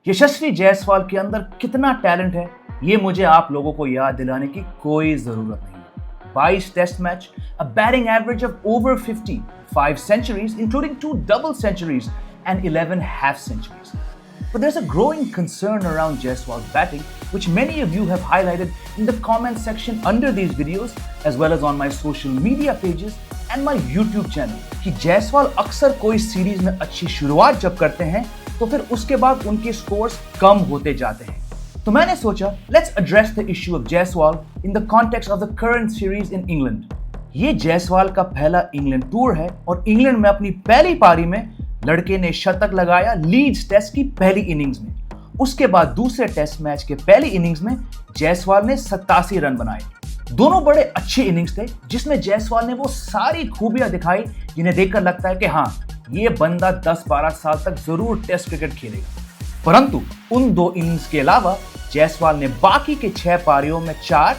यशस्वी जायसवाल के अंदर कितना टैलेंट है ये मुझे आप लोगों को याद दिलाने की कोई जरूरत नहीं है। 22 test match, a batting average of over 50, 5 centuries including 2 double centuries and 11 half centuries. But there's a growing concern around Jaiswal's batting, which many of you have highlighted in the comment section under these videos, as well as on my social media pages and my YouTube channel, कि जायसवाल अक्सर कोई series में अच्छी शुरुआत जब करते हैं तो फिर उसके बाद उनके स्कोर्स कम होते जाते हैं। तो मैंने सोचा let's address the issue of Jaiswal in the context of the current series in England. ये जायसवाल का पहला इंग्लैंड टूर है और इंग्लैंड में अपनी पहली पारी में लड़के ने शतक लगाया लीड्स टेस्ट की पहली इनिंग्स में। उसके बाद दूसरे टेस्ट मैच के पहली इनिंग्स में जायसवाल ने 87 रन बनाए। दोनों बड़े अच्छे इनिंग्स थे जिसमें जायसवाल ने वो सारी खूबियां दिखाई जिन्हें देखकर लगता है कि हाँ, ये बंदा 10-12 साल तक जरूर टेस्ट क्रिकेट खेलेगा। परंतु उन दो इनिंग्स के अलावा जायसवाल ने बाकी के 6 पारियों में 4,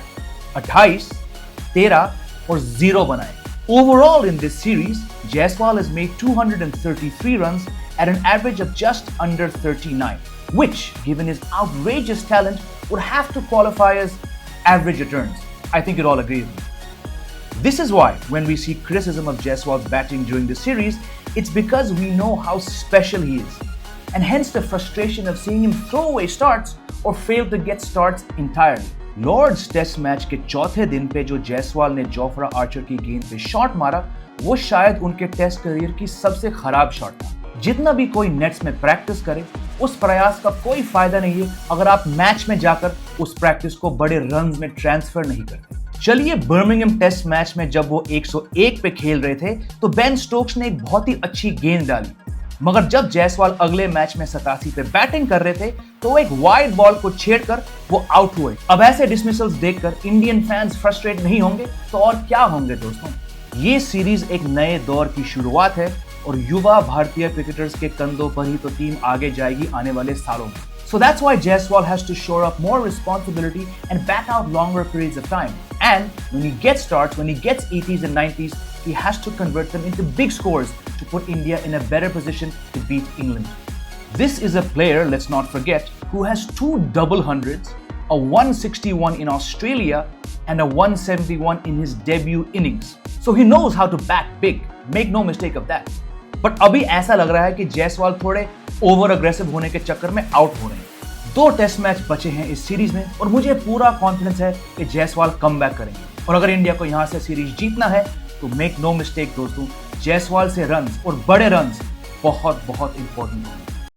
28, 13 और 0 बनाए। Overall in this series, Jaiswal has made 233 runs at an average of just under 39, which, given his outrageous talent, would have to qualify as average returns. I think you'd all agree with me. This is why, when we see criticism of Jaiswal's batting during the series, it's because we know how special he is, and hence the frustration of seeing him throw away starts or fail to get starts entirely. Lord's test match के चौथे दिन पे जो जायसवाल ने Jofra Archer की गेंद पे shot मारा वो शायद उनके टेस्ट करियर की सबसे खराब शॉट था। जितना भी कोई नेट्स में प्रैक्टिस करे उस प्रयास का कोई फायदा नहीं है अगर आप मैच में जाकर उस प्रैक्टिस को बड़े रन्स में ट्रांसफर नहीं करते। चलिए बर्मिंघम टेस्ट मैच में जब वो 101 पे खेल रहे थे तो बेन स्टोक्स ने एक बहुत ही अच्छी गेंद डाली, मगर जब जायसवाल अगले मैच में 87 पे बैटिंग कर रहे थे तो एक वाइड बॉल को छेड़कर वो आउट हुए। अब ऐसे डिसमिसल्स देखकर इंडियन फैंस फ्रस्ट्रेट नहीं होंगे तो और क्या होंगे दोस्तों। ये सीरीज एक नए दौर की शुरुआत है और युवा भारतीय क्रिकेटर्स के कंधों पर ही तो टीम आगे जाएगी आने वाले सालों में। So that's why Jaiswal has to shore up more responsibility and bat out longer periods of time. And when he gets starts, when he gets 80s and 90s, he has to convert them into big scores to put India in a better position to beat England. This is a player, let's not forget, who has 2 double hundreds, a 161 in Australia and a 171 in his debut innings. So he knows how to bat big, make no mistake of that. But अभी ऐसा लग रहा है कि जायसवाल थोड़े over aggressive होने के चक्कर में आउट हो रहे हैं। 2 टेस्ट मैच बचे हैं इस सीरीज में और मुझे पूरा कॉन्फिडेंस है कि जायसवाल कमबैक करेंगे और अगर इंडिया को यहां से सीरीज जीतना है तो मेक नो मिस्टेक दोस्तों, जायसवाल से रन्स और बड़े रन्स बहुत बहुत इंपॉर्टेंट होंगे।